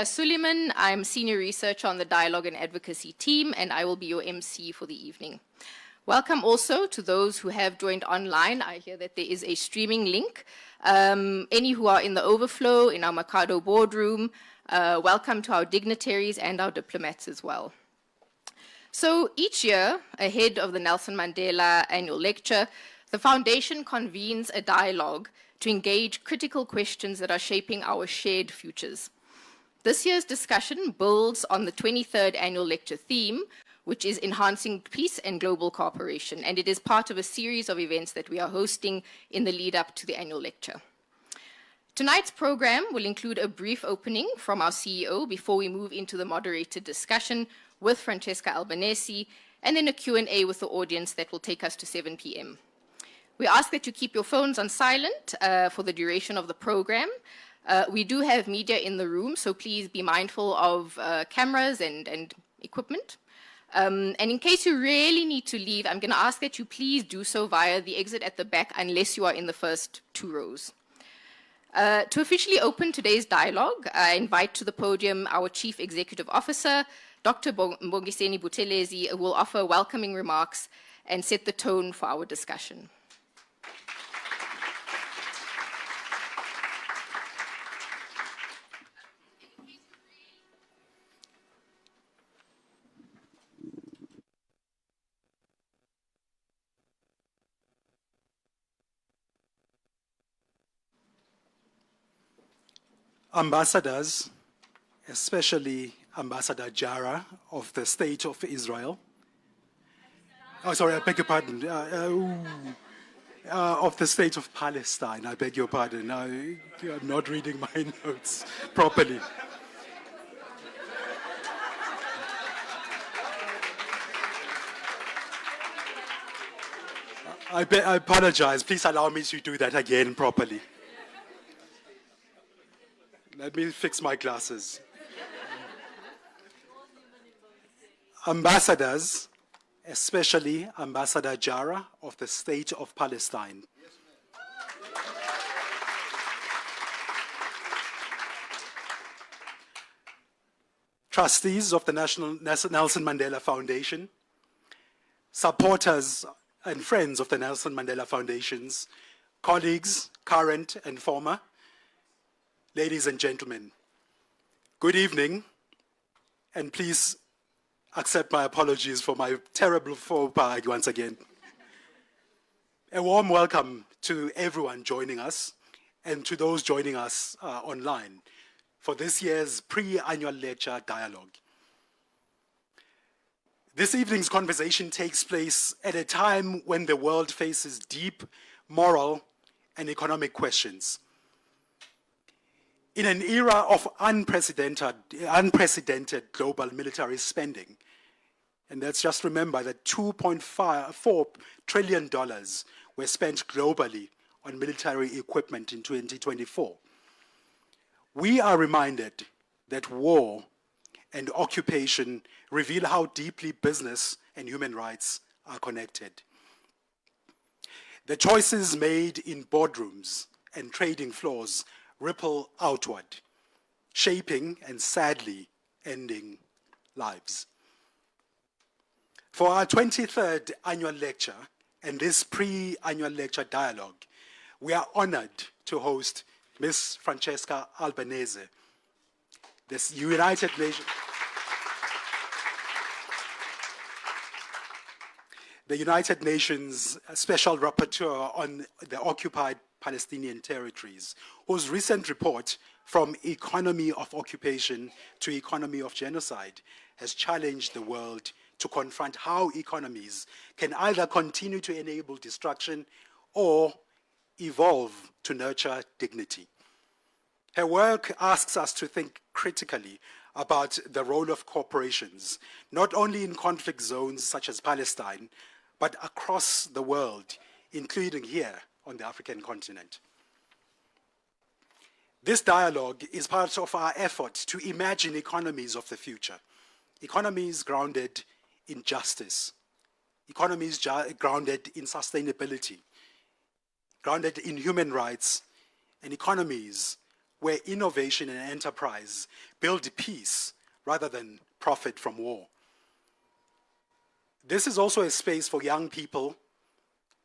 Suleiman. I'm Senior Researcher on the Dialogue and Advocacy team, and I will be your MC for the evening. Welcome also to those who have joined online. I hear that there is a streaming link. Any who are in the overflow, in our Mercado boardroom, welcome to our dignitaries and our diplomats as well. So each year, ahead of the Nelson Mandela Annual Lecture, the Foundation convenes a dialogue to engage critical questions that are shaping our shared futures. This year's discussion builds on the 23rd Annual Lecture theme, which is Enhancing Peace and Global Cooperation, and it is part of a series of events that we are hosting in the lead up to the Annual Lecture. Tonight's program will include a brief opening from our CEO before we move into the moderated discussion with Francesca Albanese, and then a Q&A with the audience that will take us to 7 p.m. We ask that you keep your phones on silent for the duration of the program. We do have media in the room, so please be mindful of cameras and equipment. And in case you really need to leave, I'm going to ask that you please do so via the exit at the back unless you are in the first 2 rows. To officially open today's dialogue, I invite to the podium our Chief Executive Officer, Dr. Mbongiseni Buthelezi, who will offer welcoming remarks and set the tone for our discussion. Ambassadors, especially Ambassador Jara of the State of Israel. Oh, sorry, I beg your pardon. Of the State of Palestine, I beg your pardon. I'm not reading my notes properly. I apologize. Please allow me to do that again properly. Let me fix my glasses. Ambassadors, especially Ambassador Jara of the State of Palestine. Trustees of the Nelson Mandela Foundation, supporters and friends of the Nelson Mandela Foundations, colleagues, current and former, ladies and gentlemen, good evening, and please accept my apologies for my terrible faux pas once again. A warm welcome to everyone joining us and to those joining us online for this year's pre-annual lecture dialogue. This evening's conversation takes place at a time when the world faces deep moral and economic questions. In an era of unprecedented global military spending, and let's just remember that $2.4 trillion were spent globally on military equipment in 2024, we are reminded that war and occupation reveal how deeply business and human rights are connected. The choices made in boardrooms and trading floors ripple outward, shaping and sadly ending lives. For our 23rd annual lecture and this pre-annual lecture dialogue, we are honored to host Ms. Francesca Albanese, the United Nations Special Rapporteur on the Occupied Palestinian Territories, whose recent report From Economy of Occupation to Economy of Genocide has challenged the world to confront how economies can either continue to enable destruction or evolve to nurture dignity. Her work asks us to think critically about the role of corporations, not only in conflict zones such as Palestine, but across the world, including here on the African continent. This dialogue is part of our effort to imagine economies of the future, economies grounded in justice, economies grounded in sustainability, grounded in human rights, and economies where innovation and enterprise build peace rather than profit from war. This is also a space for young people,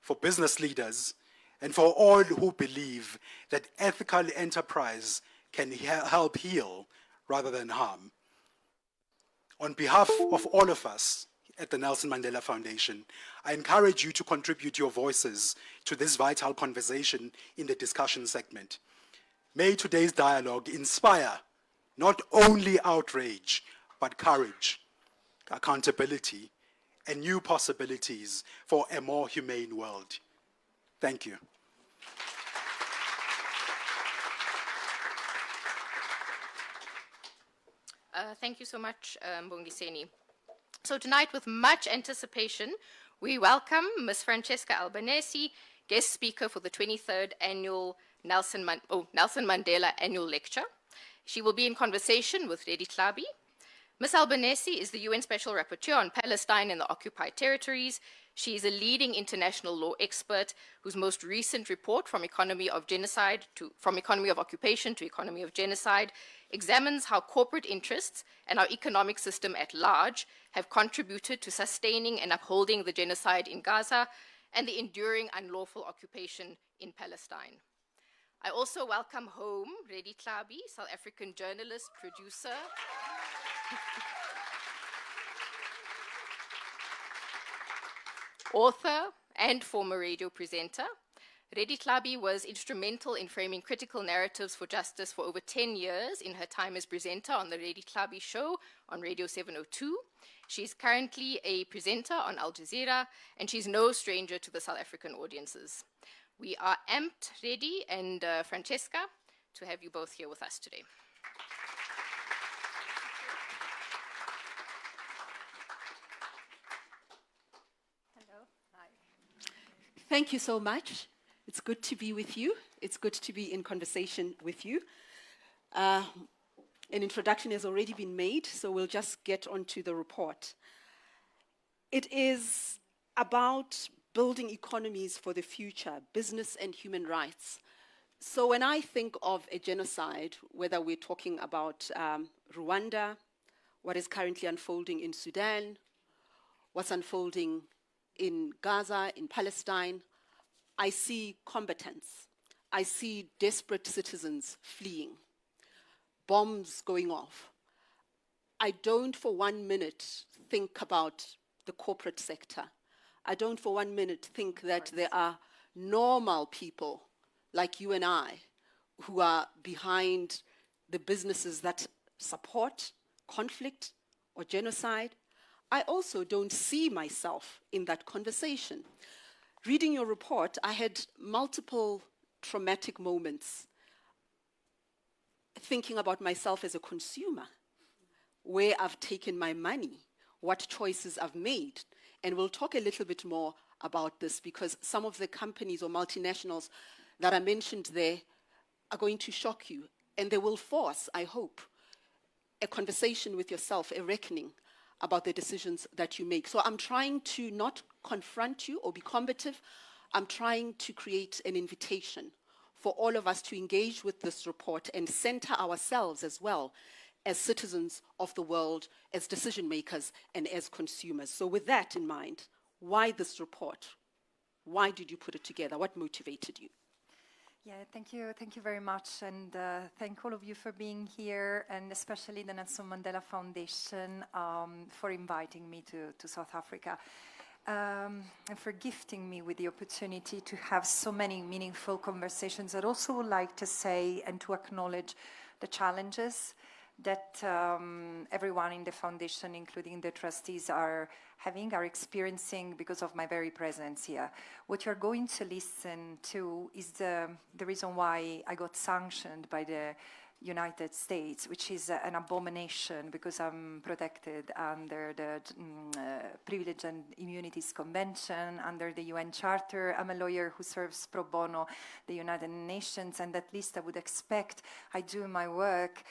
for business leaders, and for all who believe that ethical enterprise can help heal rather than harm. On behalf of all of us at the Nelson Mandela Foundation, I encourage you to contribute your voices to this vital conversation in the discussion segment. May today's dialogue inspire not only outrage, but courage, accountability, and new possibilities for a more humane world. Thank you. Thank you so much, Mbongiseni. So tonight, with much anticipation, we welcome Ms. Francesca Albanese, guest speaker for the 23rd Annual Nelson Mandela Annual Lecture. She will be in conversation with Reddy Tlhabi. Ms. Albanese is the UN Special Rapporteur on Palestine and the Occupied Territories. She is a leading international law expert whose most recent report, From Economy of Occupation to Economy of Genocide, examines how corporate interests and our economic system at large have contributed to sustaining and upholding the genocide in Gaza and the enduring unlawful occupation in Palestine. I also welcome home Reddy Tlhabi, South African journalist, producer, author, and former radio presenter. Reddy Tlhabi was instrumental in framing critical narratives for justice for over 10 years in her time as presenter on the Reddy Tlhabi Show on Radio 702. She's currently a presenter on Al Jazeera, and she's no stranger to the South African audiences. We are amped, Reddy and Francesca, to have you both here with us today. Hello. Hi. Thank you so much. It's good to be with you. It's good to be in conversation with you. An introduction has already been made, so we'll just get on to the report. It is about building economies for the future, business and human rights. So when I think of a genocide, whether we're talking about Rwanda, what is currently unfolding in Sudan, what's unfolding in Gaza, in Palestine, I see combatants. I see desperate citizens fleeing, bombs going off. I don't for 1 minute think about the corporate sector. I don't for 1 minute think that there are normal people like you and I who are behind the businesses that support conflict or genocide. I also don't see myself in that conversation. Reading your report, I had multiple traumatic moments thinking about myself as a consumer, where I've taken my money, what choices I've made. And we'll talk a little bit more about this because some of the companies or multinationals that are mentioned there are going to shock you. And they will force, I hope, a conversation with yourself, a reckoning about the decisions that you make. So I'm trying to not confront you or be combative. I'm trying to create an invitation for all of us to engage with this report and center ourselves as well as citizens of the world, as decision makers, and as consumers. So with that in mind, why this report? Why did you put it together? What motivated you? Yeah, thank you very much, and thank all of you for being here, and especially the Nelson Mandela Foundation for inviting me to South Africa, and for gifting me with the opportunity to have so many meaningful conversations. I'd also would like to say and to acknowledge the challenges that everyone in the foundation, including the trustees, are experiencing because of my very presence here. What you're going to listen to is the reason why I got sanctioned by the United States, which is an abomination because I'm protected under the Privilege and Immunities Convention, under the UN Charter. I'm a lawyer who serves pro bono the United Nations, and at least I would expect I do my work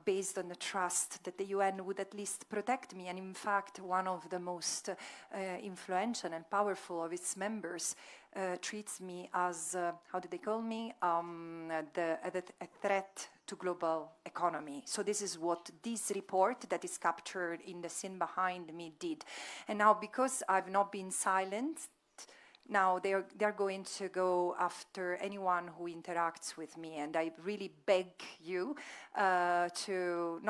based on the trust that the UN would at least protect me. And in fact, one of the most influential and powerful of its members treats me as, how do they call me? A threat to global economy. So this is what this report that is captured in the scene behind me did. And now, because I've not been silenced, now they're going to go after anyone who interacts with me, and I really beg you to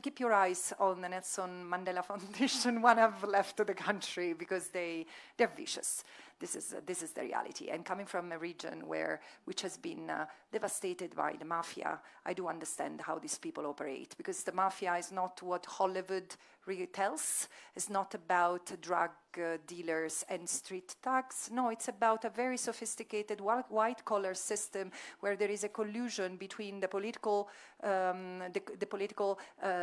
keep your eyes on the Nelson Mandela Foundation when I've left the country, because they're vicious. This is the reality. And coming from a region which has been devastated by the mafia, I do understand how these people operate, because the mafia is not what Hollywood really tells. It's not about drug dealers and street thugs. No, it's about a very sophisticated white-collar system where there is a collusion between the political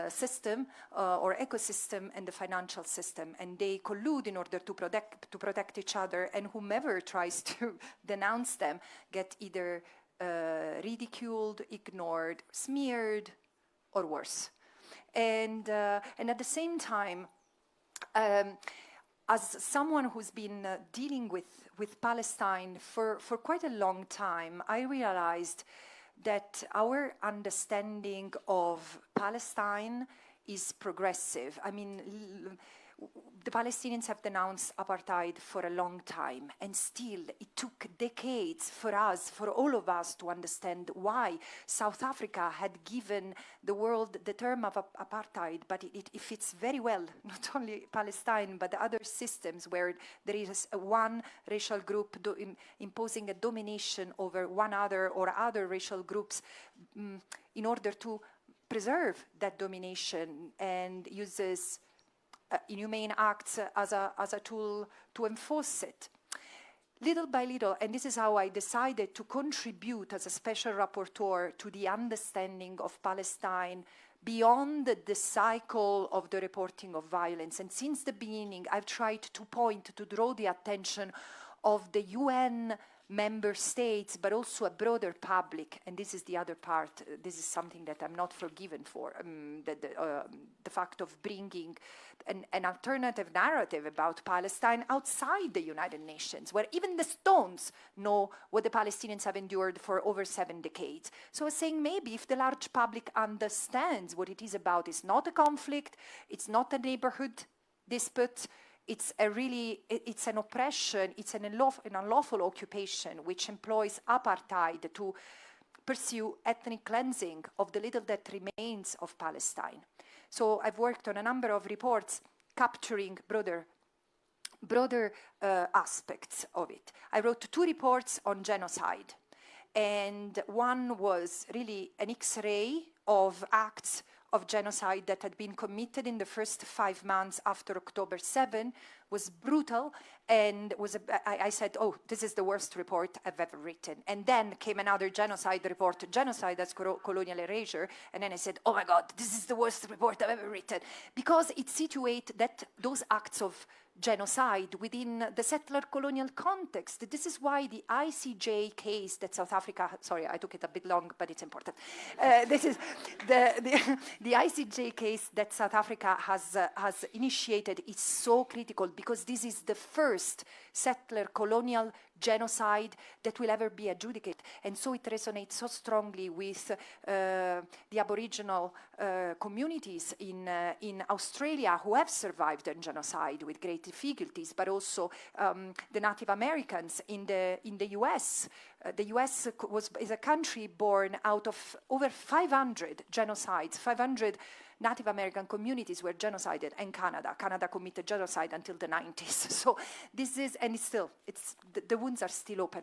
system or ecosystem and the financial system, and they collude in order to protect each other. And whomever tries to denounce them get either ridiculed, ignored, smeared, or worse. And at the same time, as someone who's been dealing with Palestine for quite a long time, I realized that our understanding of Palestine is progressive. I mean, the Palestinians have denounced apartheid for a long time, and still it took decades for all of us to understand why South Africa had given the world the term of apartheid, but it fits very well, not only Palestine, but the other systems where there is one racial group imposing a domination over one other or other racial groups in order to preserve that domination, and uses inhumane acts as a tool to enforce it. Little by little, and this is how I decided to contribute as a special rapporteur to the understanding of Palestine beyond the cycle of the reporting of violence. And since the beginning, I've tried to draw the attention of the UN member states, but also a broader public. And this is the other part. This is something that I'm not forgiven for, the fact of bringing an alternative narrative about Palestine outside the United Nations, where even the stones know what the Palestinians have endured for over 7 decades. So I was saying, maybe if the large public understands what it is about, it's not a conflict, it's not a neighborhood dispute, it's an oppression, it's an unlawful occupation which employs apartheid to pursue ethnic cleansing of the little that remains of Palestine. So I've worked on a number of reports capturing broader aspects of it. I wrote 2 reports on genocide, and one was really an X-ray of acts of genocide that had been committed in the first 5 months after October 7, was brutal, and I said, oh, this is the worst report I've ever written. And then came another genocide report, genocide as colonial erasure, and then I said, oh my God, this is the worst report I've ever written, because it situates those acts of genocide within the settler colonial context. This is why the ICJ case that South Africa, sorry, I took it a bit long, but it's important. This is the ICJ case that South Africa has initiated is so critical, because this is the first settler colonial genocide that will ever be adjudicated. And so it resonates so strongly with the Aboriginal communities in Australia who have survived the genocide with great difficulties, but also the Native Americans in the US. The US is a country born out of over 500 genocides, 500 Native American communities were genocided, and Canada committed genocide until the 90s. So this is, and the wounds are still open.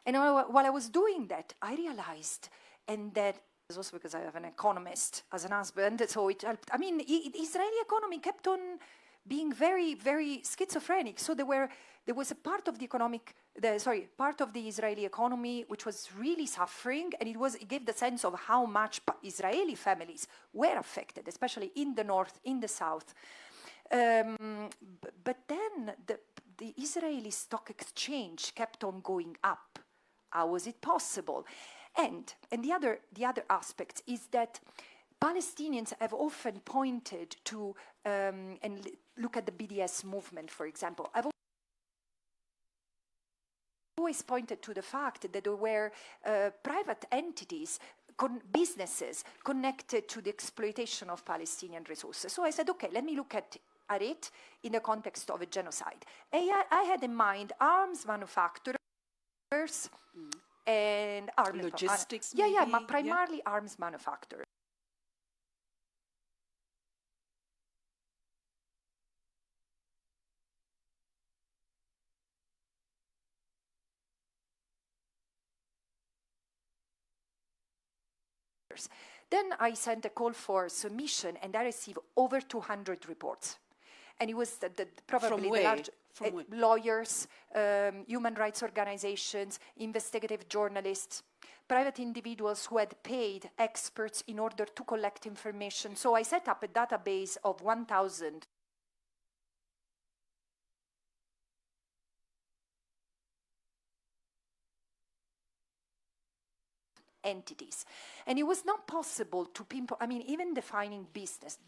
And while I was doing that, I realized, and that is also because I have an economist as an husband, so it helped. I mean, the Israeli economy kept on being very, very schizophrenic. So there was a part of part of the Israeli economy which was really suffering, and it gave the sense of how much Israeli families were affected, especially in the north, in the south. But then the Israeli stock exchange kept on going up. How was it possible? And the other aspect is that Palestinians have often pointed to, and look at the BDS movement, for example. I've always pointed to the fact that there were private entities, businesses connected to the exploitation of Palestinian resources. So I said, okay, let me look at it in the context of a genocide. I had in mind arms manufacturers and arms logistics. primarily arms manufacturers. Then I sent a call for submission, and I received over 200 reports. And it was probably the large lawyers, human rights organizations, investigative journalists, private individuals who had paid experts in order to collect information. So I set up a database of 1,000 entities. And it was not possible to pinpoint, I mean, even define business,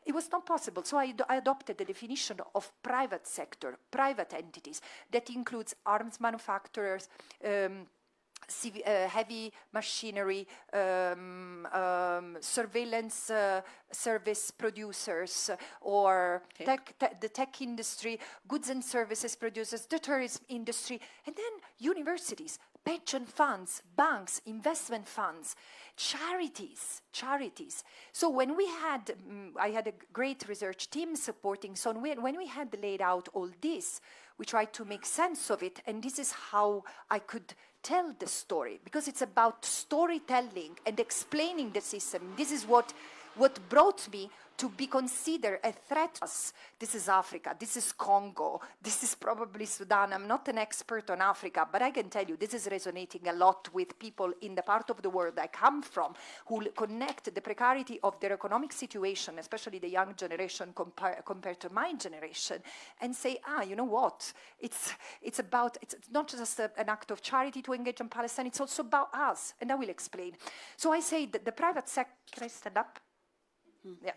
it was not possible. So I adopted the definition of private sector, private entities, that includes arms manufacturers, heavy machinery, surveillance service producers, or the tech industry, goods and services producers, the tourism industry, and then universities, pension funds, banks, investment funds, charities. So when we had, I had a great research team supporting, so when we had laid out all this, we tried to make sense of it, and this is how I could tell the story, because it's about storytelling and explaining the system. This is what brought me to be considered a threat. This is Africa, this is Congo, this is probably Sudan. I'm not an expert on Africa, but I can tell you this is resonating a lot with people in the part of the world I come from, who connect the precarity of their economic situation, especially the young generation compared to my generation, and say, you know what, it's not just an act of charity to engage in Palestine, it's also about us, and I will explain. So I say that the private sector, can I stand up? Yeah.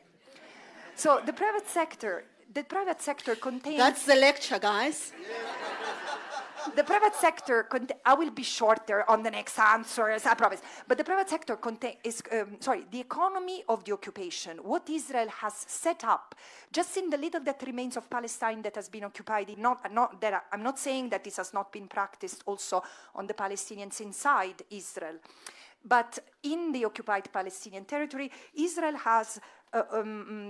So the private sector contains... That's the lecture, guys. The private sector, I will be shorter on the next answers, I promise. But the private sector the economy of the occupation, what Israel has set up, just in the little that remains of Palestine that has been occupied. I'm not saying that this has not been practiced also on the Palestinians inside Israel. But in the occupied Palestinian territory, Israel has,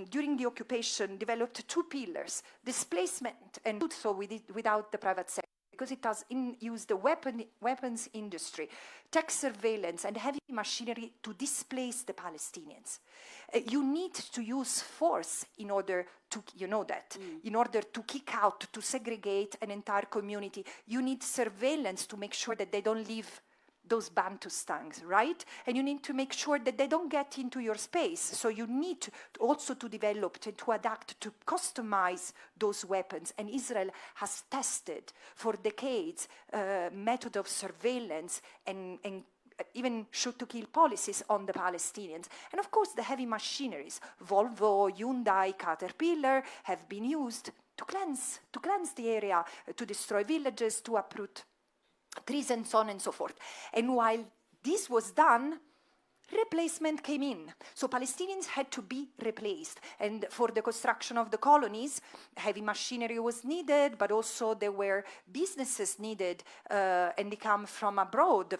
during the occupation, developed two pillars: displacement, and so without the private sector, because it has used the weapons industry, tech surveillance, and heavy machinery to displace the Palestinians. You need to use force in order to, in order to kick out, to segregate an entire community. You need surveillance to make sure that they don't leave those Bantustangs, right? And you need to make sure that they don't get into your space. So you need also to develop, to adapt, to customize those weapons. And Israel has tested for decades method of surveillance and even shoot-to-kill policies on the Palestinians. And of course, the heavy machineries, Volvo, Hyundai, Caterpillar, have been used to cleanse the area, to destroy villages, to uproot trees, and so on and so forth. And while this was done, replacement came in. So Palestinians had to be replaced. And for the construction of the colonies, heavy machinery was needed, but also there were businesses needed, and they come from abroad,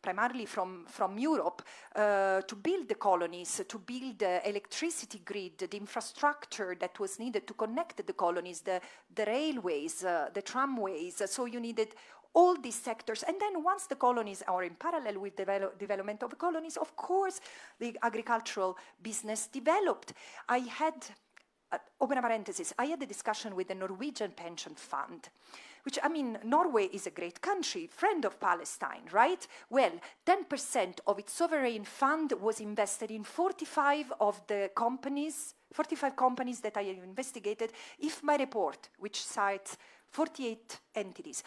primarily from Europe, to build the colonies, to build the electricity grid, the infrastructure that was needed to connect the colonies, the railways, the tramways. So you needed all these sectors. And then once the colonies are in parallel with development of the colonies, of course, the agricultural business developed. I had, open a parenthesis, I had a discussion with the Norwegian pension fund, which, I mean, Norway is a great country, friend of Palestine, right? Well, 10% of its sovereign fund was invested in 45 companies that I have investigated. If my report, which cites 48 entities,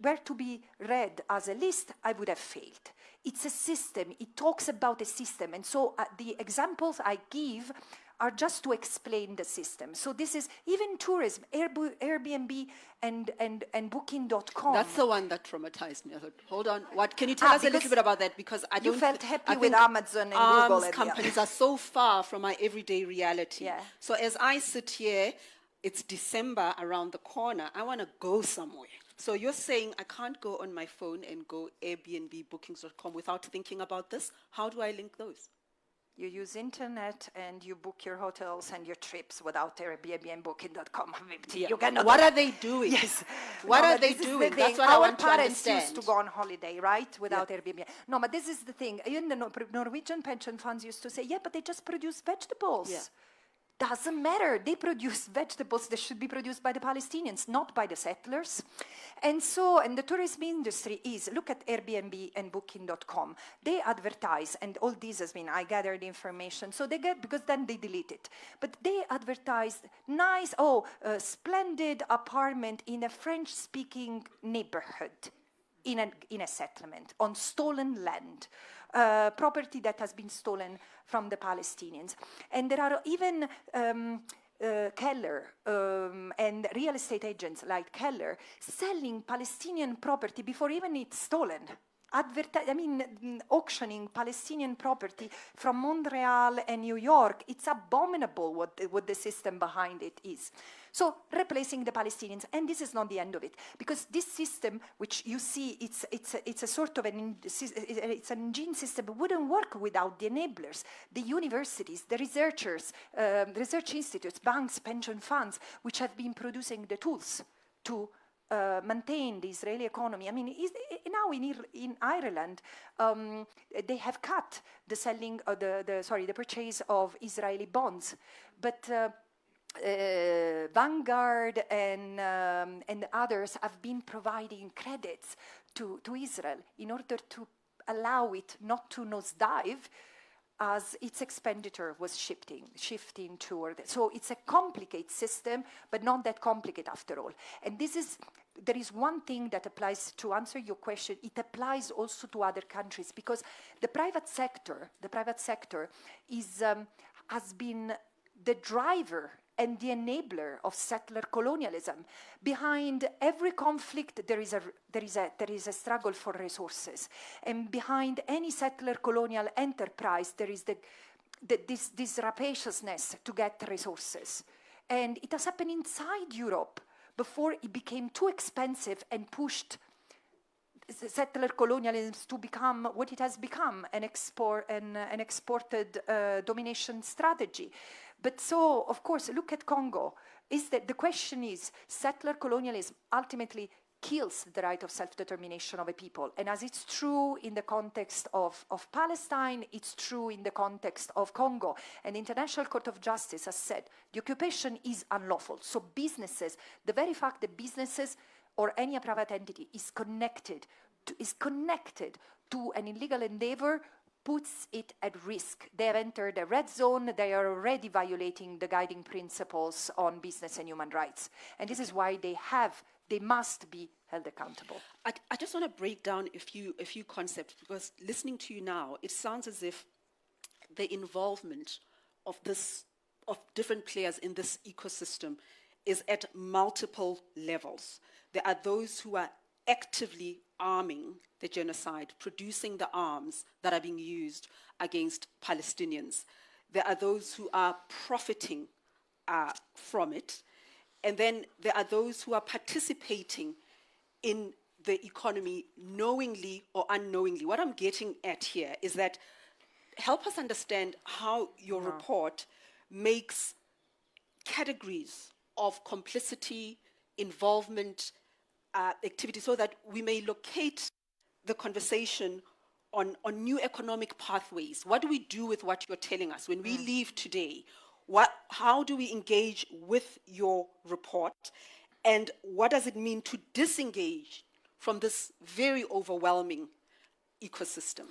were to be read as a list, I would have failed. It's a system. It talks about a system. And so the examples I give are just to explain the system. So this is even tourism, Airbnb and Booking.com. That's the one that traumatized me. I thought, hold on, what? Can you tell us a little bit about that? Because I don't. You felt happy I with think Amazon and Google. arms companies are so far from my everyday reality. Yeah. So as I sit here, it's December around the corner. I want to go somewhere. So you're saying I can't go on my phone and go Airbnb, Bookings.com without thinking about this? How do I link those? You use internet and you book your hotels and your trips without Airbnb and Booking.com. You cannot. What are they doing? Yes. What No, are but they this is doing? the That's thing. what I Our want to parents understand. used to go on holiday, right, without Airbnb. No, but this is the thing. Even the Norwegian pension funds used to say, yeah, but they just produce vegetables. Yeah. Doesn't matter. They produce vegetables that should be produced by the Palestinians, not by the settlers. And so, and the tourism industry is, look at Airbnb and Booking.com. They advertise, and all this has been, I gathered information, so they get, because then they delete it. But they advertise nice, splendid apartment in a French-speaking neighborhood, in a settlement, on stolen land. Property that has been stolen from the Palestinians. And there are even Keller and real estate agents like Keller selling Palestinian property before even it's stolen. Auctioning Palestinian property from Montreal and New York, it's abominable what the system behind it is. So replacing the Palestinians, and this is not the end of it, because this system, which you see, it's a sort of it's an engine system, wouldn't work without the enablers, the universities, the researchers, research institutes, banks, pension funds, which have been producing the tools to maintain the Israeli economy. I mean, now in Ireland, they have cut the selling, the purchase of Israeli bonds, but Vanguard and others have been providing credits to Israel in order to allow it not to nosedive as its expenditure was shifting toward it. So it's a complicated system, but not that complicated after all. And there is one thing that applies, to answer your question, it applies also to other countries, because the private sector has been the driver and the enabler of settler colonialism. Behind every conflict, there is a struggle for resources, and behind any settler colonial enterprise, there is this rapaciousness to get resources, and it has happened inside Europe before it became too expensive and pushed settler colonialism to become what it has become, an exported domination strategy. But so, of course, look at Congo. The question is, settler colonialism ultimately kills the right of self-determination of a people. And as it's true in the context of Palestine, it's true in the context of Congo. And the International Court of Justice has said the occupation is unlawful. So businesses, the very fact that businesses or any private entity is connected to an illegal endeavor puts it at risk. They have entered a red zone. They are already violating the guiding principles on business and human rights. And this is why they must be held accountable. I just want to break down a few concepts, because listening to you now, it sounds as if the involvement of different players in this ecosystem is at multiple levels. There are those who are actively arming the genocide, producing the arms that are being used against Palestinians. There are those who are profiting from it. And then there are those who are participating in the economy knowingly or unknowingly. What I'm getting at here is that help us understand how your report makes categories of complicity, involvement, activity, so that we may locate the conversation on new economic pathways. What do we do with what you're telling us? When we leave today, how do we engage with your report? And what does it mean to disengage from this very overwhelming ecosystem?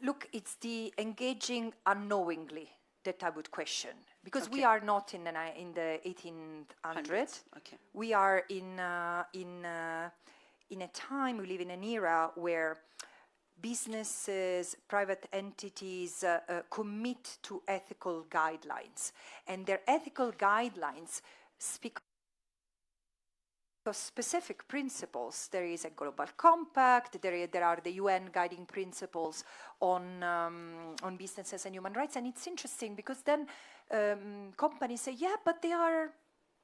Look, it's the engaging unknowingly that I would question, because we are not in the 1800s. Okay. We are in a time, we live in an era where businesses, private entities commit to ethical guidelines. And their ethical guidelines speak of specific principles. There is a global compact, there are the UN guiding principles on businesses and human rights. And it's interesting because then companies say, yeah, but they are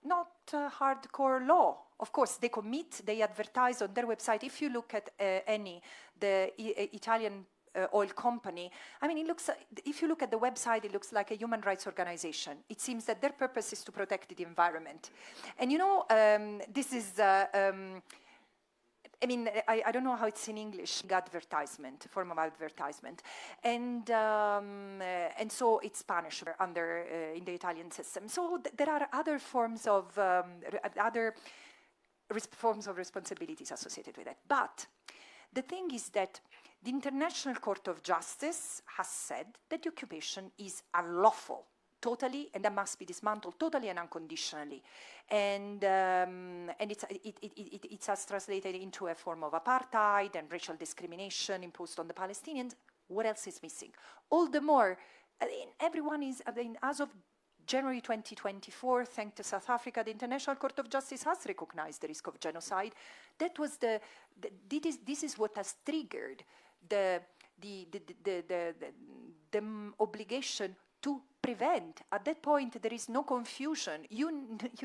not hardcore law. Of course, they commit, they advertise on their website. If you look at the Italian oil company, I mean, it looks, if you look at the website, it looks like a human rights organization. It seems that their purpose is to protect the environment. And you know, this is, I mean, I don't know how it's in English, advertisement, form of advertisement. And so it's punished under, in the Italian system. So there are other forms of, forms of responsibilities associated with it. But the thing is that the International Court of Justice has said that the occupation is unlawful, totally, and that must be dismantled totally and unconditionally. And it has translated into a form of apartheid and racial discrimination imposed on the Palestinians. What else is missing? All the more, I mean, everyone is, I mean, as of January 2024, thanks to South Africa, the International Court of Justice has recognized the risk of genocide. That was this is what has triggered the obligation to prevent. At that point, there is no confusion. You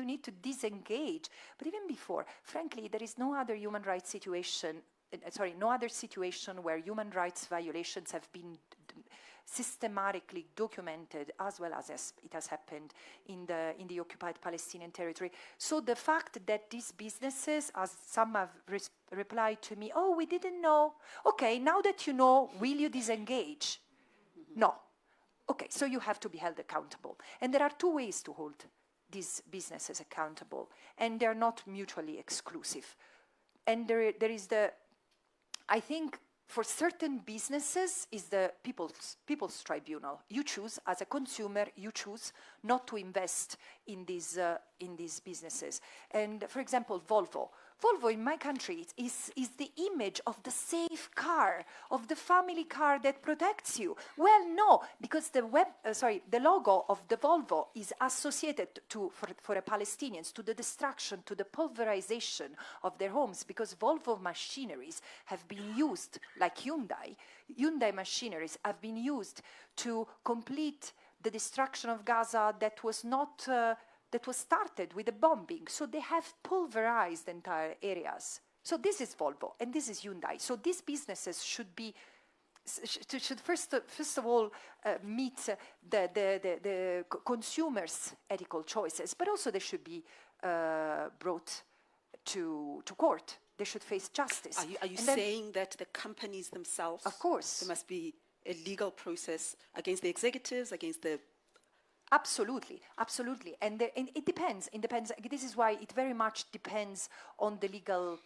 need to disengage. But even before, frankly, there is no other human rights situation, no other situation where human rights violations have been systematically documented as well as it has happened in the occupied Palestinian territory. So the fact that these businesses, as some have replied to me, oh, we didn't know. Okay, now that you know, will you disengage? No. Okay, so you have to be held accountable. And there are two ways to hold these businesses accountable, and they're not mutually exclusive. And there is I think, for certain businesses is the people's tribunal. You choose, as a consumer, you choose not to invest in these businesses. And for example, Volvo in my country is the image of the safe car, of the family car that protects you. Well, no, because the logo of the Volvo is associated for the Palestinians to the destruction, to the pulverization of their homes, because Volvo machineries have been used, like Hyundai machineries have been used to complete the destruction of Gaza that was not that was started with the bombing. So they have pulverized entire areas. So this is Volvo and this is Hyundai. So these businesses should first of all meet the consumers' ethical choices, but also they should be brought to court. They should face justice. Are you saying that the companies themselves, of course, there must be a legal process against the executives, against the... Absolutely, absolutely. And it depends. It depends. This is why it very much depends on the legal,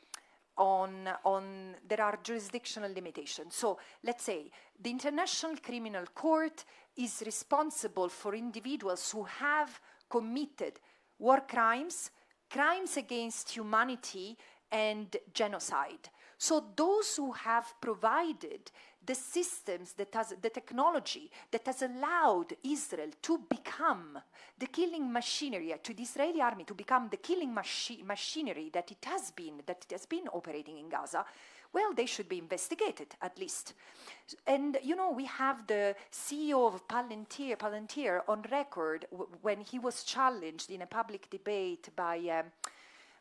there are jurisdictional limitations. So let's say the International Criminal Court is responsible for individuals who have committed war crimes, crimes against humanity, and genocide. So those who have provided the systems, the technology that has allowed Israel to become the killing machinery, to the Israeli army to become the killing machinery that it has been operating in Gaza, well, they should be investigated, at least. And, you know, we have the CEO of Palantir on record when he was challenged in a public debate by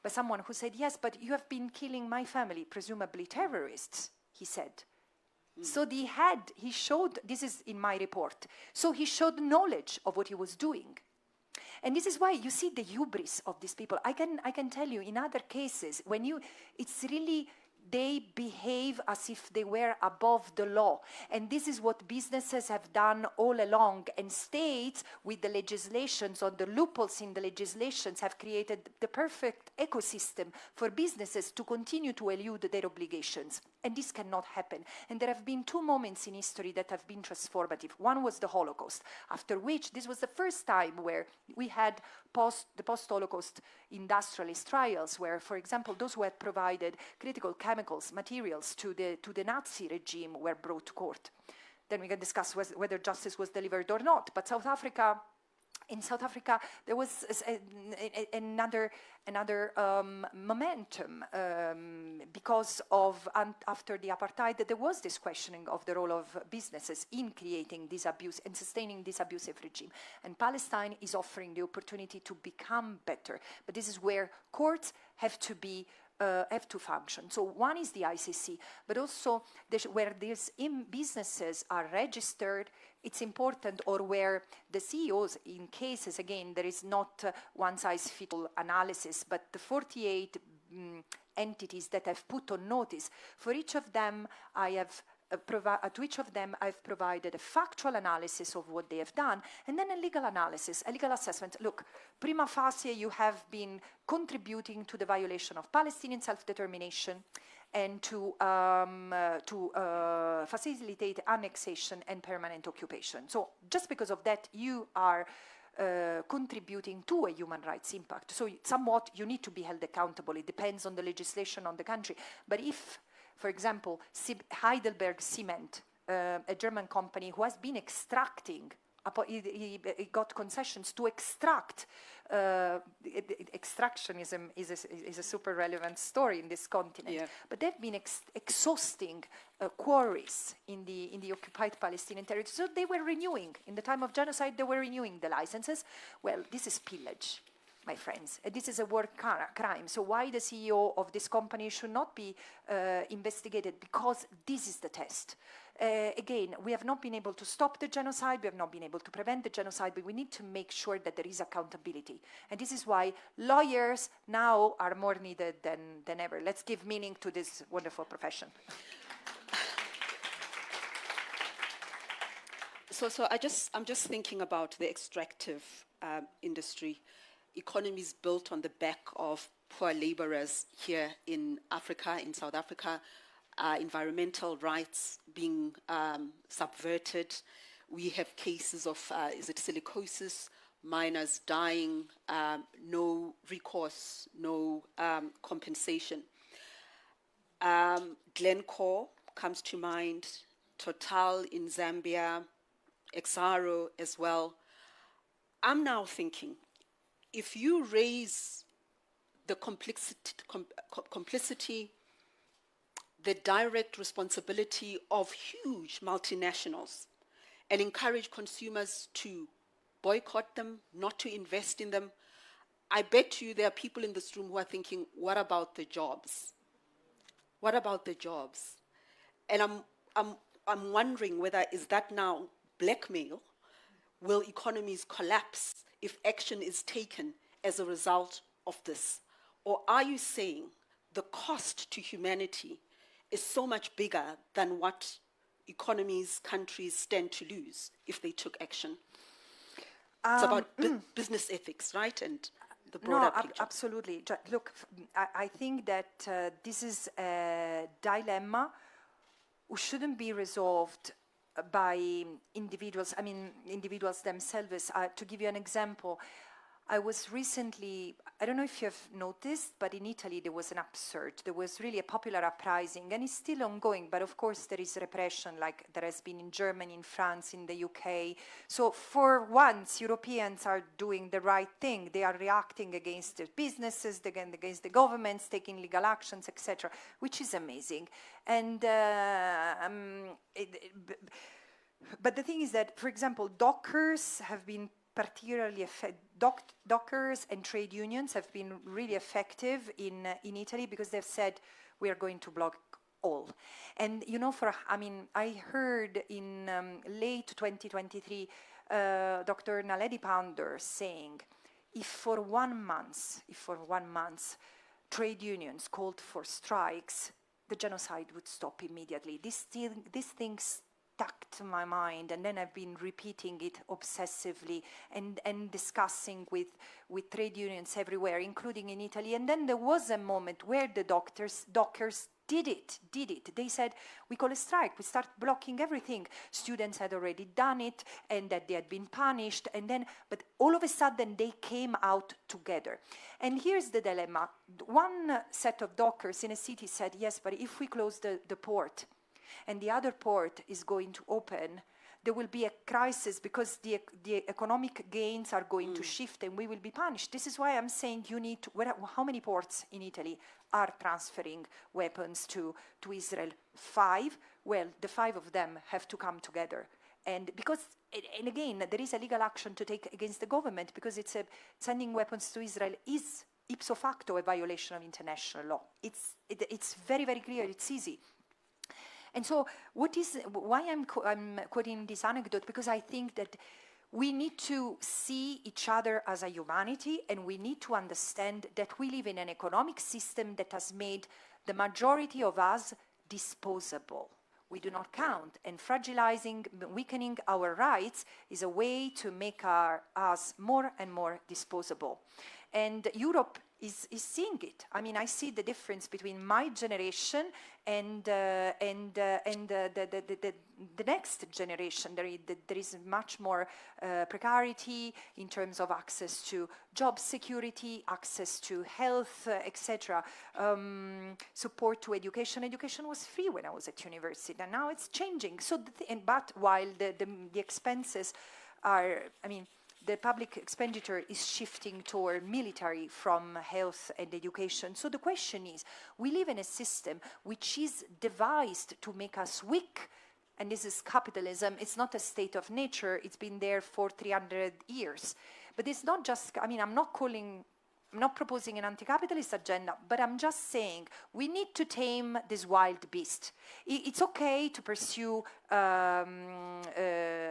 someone who said, yes, but you have been killing my family, presumably terrorists, he said. So he showed, this is in my report, so he showed knowledge of what he was doing. And this is why you see the hubris of these people. I can tell you in other cases, it's really they behave as if they were above the law. And this is what businesses have done all along. And states, with the legislations or the loopholes in the legislations, have created the perfect ecosystem for businesses to continue to elude their obligations. And this cannot happen. And there have been two moments in history that have been transformative. One was the Holocaust, after which this was the first time where we had the post-Holocaust industrialist trials, where, for example, those who had provided critical chemicals, materials to the Nazi regime were brought to court. Then we can discuss whether justice was delivered or not. But in South Africa, there was another momentum because of, after the apartheid, there was this questioning of the role of businesses in creating this abuse and sustaining this abusive regime. And Palestine is offering the opportunity to become better. But this is where courts have to function. So one is the ICC, but also where these businesses are registered, it's important, or where the CEOs, in cases, again, there is not one-size-fits-all analysis, but the 48 entities that have put on notice, for each of them to each of them I've provided a factual analysis of what they have done, and then a legal analysis, a legal assessment. Look, prima facie you have been contributing to the violation of Palestinian self-determination and to facilitate annexation and permanent occupation. So just because of that, you are contributing to a human rights impact. So somewhat you need to be held accountable. It depends on the legislation on the country. But if, for example, Heidelberg Cement, a German company who has been extracting, he got concessions to extract. Extractionism is a super relevant story in this continent. Yeah. But they've been exhausting quarries in the occupied Palestinian territories. So they were renewing. In the time of genocide, they were renewing the licenses. Well, this is pillage, my friends. This is a war crime. So why the CEO of this company should not be investigated? Because this is the test. Again, we have not been able to stop the genocide, we have not been able to prevent the genocide, but we need to make sure that there is accountability. And this is why lawyers now are more needed than ever. Let's give meaning to this wonderful profession. So I'm just thinking about the extractive industry. Economies built on the back of poor laborers here in Africa, in South Africa, environmental rights being subverted. We have cases of, silicosis, miners dying, no recourse, no compensation. Glencore comes to mind, Total in Zambia, Exxaro as well. I'm now thinking, if you raise the complicity, the direct responsibility of huge multinationals and encourage consumers to boycott them, not to invest in them, I bet you there are people in this room who are thinking, what about the jobs? What about the jobs? And I'm wondering whether is that now blackmail? Will economies collapse if action is taken as a result of this? Or are you saying the cost to humanity is so much bigger than what economies, countries stand to lose if they took action? It's about business ethics, right? And the broader picture. Absolutely. Look, I think that this is a dilemma which shouldn't be resolved by individuals, individuals themselves. To give you an example, I was recently, I don't know if you have noticed, but in Italy there was an upsurge. There was really a popular uprising, and it's still ongoing, but of course there is repression like there has been in Germany, in France, in the UK. So for once, Europeans are doing the right thing. They are reacting against the businesses, against the governments, taking legal actions, etc., which is amazing. And but the thing is that, for example, dockers have been particularly dockers and trade unions have been really effective in Italy because they've said we are going to block all. And you know, I heard in late 2023 Dr. Naledi Pandor saying, if for 1 month trade unions called for strikes, the genocide would stop immediately. This thing stuck to my mind, and then I've been repeating it obsessively and discussing with trade unions everywhere, including in Italy. And then there was a moment where the dockers did it. They said, we call a strike, we start blocking everything. Students had already done it, and that they had been punished, but all of a sudden they came out together. And here's the dilemma. One set of dockers in a city said, yes, but if we close the port, and the other port is going to open, there will be a crisis because the economic gains are going to shift and we will be punished. This is why I'm saying you need to, how many ports in Italy are transferring weapons to Israel? 5? Well, the 5 of them have to come together. And again, there is a legal action to take against the government because sending weapons to Israel is ipso facto a violation of international law. It's very, very clear, it's easy. And so why I'm quoting this anecdote, because I think that we need to see each other as a humanity, and we need to understand that we live in an economic system that has made the majority of us disposable. We do not count, and weakening our rights is a way to make us more and more disposable. And Europe is seeing it. I mean, I see the difference between my generation and the next generation. There is much more precarity in terms of access to job security, access to health, etc. Support to education. Education was free when I was at university, and now it's changing. So, but while the expenses are, I mean, the public expenditure is shifting toward military from health and education. So the question is, we live in a system which is devised to make us weak, and this is capitalism. It's not a state of nature. It's been there for 300 years. But it's not just, I mean, I'm not proposing an anti-capitalist agenda, but I'm just saying we need to tame this wild beast. It's okay to pursue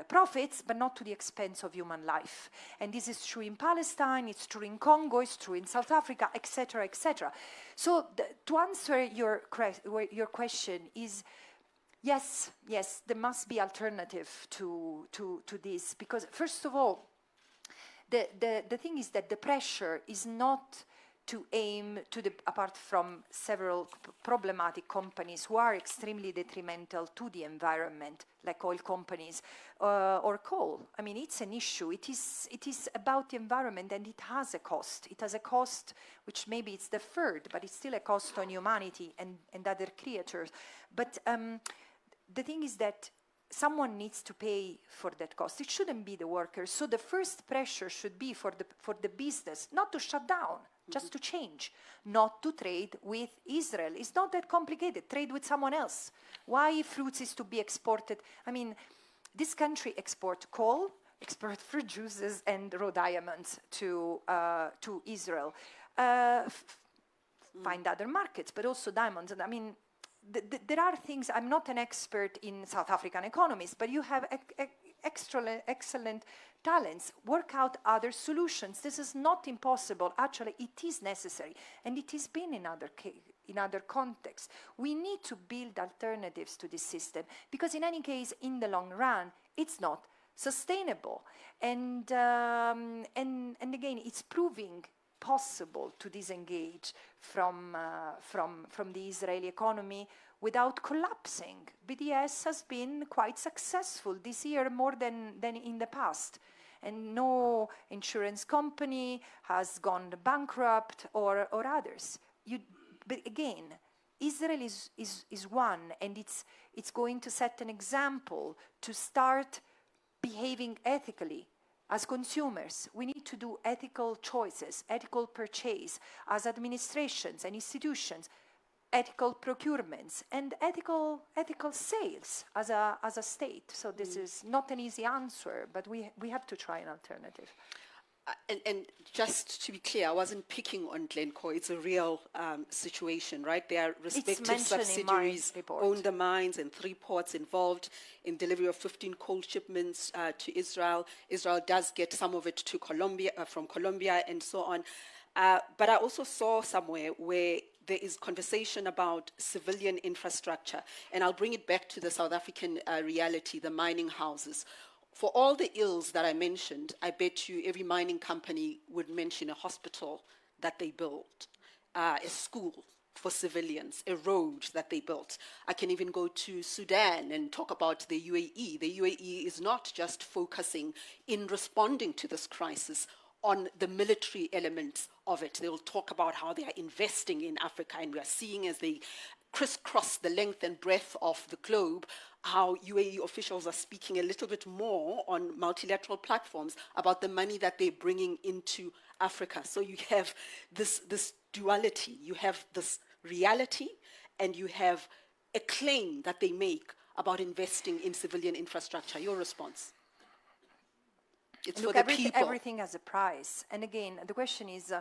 profits, but not to the expense of human life. And this is true in Palestine, it's true in Congo, it's true in South Africa, etc., etc. So to answer your question is, yes, there must be alternative to this, because first of all, the thing is that the pressure is not to aim apart from several problematic companies who are extremely detrimental to the environment, like oil companies or coal. I mean, it's an issue. It is about the environment, and it has a cost. It has a cost which maybe it's deferred, but it's still a cost on humanity and other creatures. But the thing is that someone needs to pay for that cost. It shouldn't be the workers. So the first pressure should be for the business, not to shut down, just to change, not to trade with Israel. It's not that complicated. Trade with someone else. Why fruits is to be exported? I mean, this country export coal, export fruit juices and raw diamonds to Israel. Find other markets, but also diamonds. And I mean, there are things, I'm not an expert in South African economies, but you have excellent talents. Work out other solutions. This is not impossible. Actually, it is necessary, and it has been in other contexts. We need to build alternatives to this system, because in any case, in the long run, it's not sustainable. And again, it's proving possible to disengage from the Israeli economy without collapsing. BDS has been quite successful this year, more than in the past. And no insurance company has gone bankrupt or others. But again, Israel is one, and it's going to set an example to start behaving ethically. As consumers, we need to do ethical choices, ethical purchase, as administrations and institutions, ethical procurements, and ethical sales as a state. So this is not an easy answer, but we have to try an alternative. And just to be clear, I wasn't picking on Glencore. It's a real situation, right? Their respective subsidiaries own the mines, and 3 ports involved in delivery of 15 coal shipments to Israel. Israel does get some of it to Colombia, from Colombia, and so on. But I also saw somewhere where there is conversation about civilian infrastructure, and I'll bring it back to the South African reality, the mining houses. For all the ills that I mentioned, I bet you every mining company would mention a hospital that they built, a school for civilians, a road that they built. I can even go to Sudan and talk about the UAE. The UAE is not just focusing in responding to this crisis on the military elements of it. They will talk about how they are investing in Africa, and we are seeing as they crisscross the length and breadth of the globe, how UAE officials are speaking a little bit more on multilateral platforms about the money that they're bringing into Africa. So you have this duality. You have this reality, and you have a claim that they make about investing in civilian infrastructure. Your response? It's Look, for the people. Everything has a price. And again, the question is,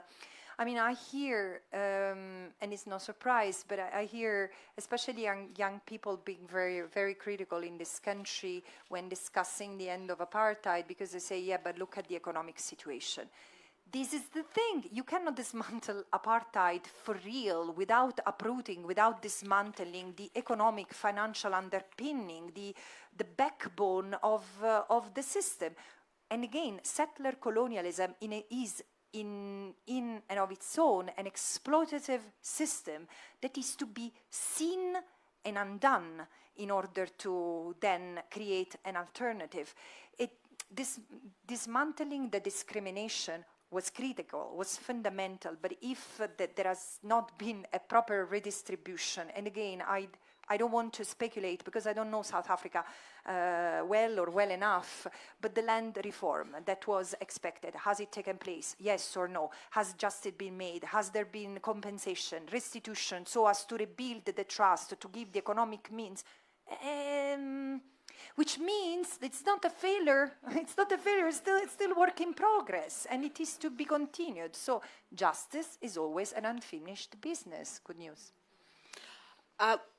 I mean, I hear, and it's no surprise, but I hear especially young people being very, very critical in this country when discussing the end of apartheid, because they say, yeah, but look at the economic situation. This is the thing. You cannot dismantle apartheid for real without uprooting, without dismantling the economic, financial underpinning, the backbone of the system. And again, settler colonialism is in and of its own an exploitative system that is to be seen and undone in order to then create an alternative. Dismantling the discrimination was critical, was fundamental, but if there has not been a proper redistribution, and again, I don't want to speculate because I don't know South Africa well or well enough, but the land reform that was expected, has it taken place? Yes or no? Has justice been made? Has there been compensation, restitution, so as to rebuild the trust, to give the economic means? Which means it's not a failure. It's not a failure. It's still work in progress, and it is to be continued. So justice is always an unfinished business. Good news.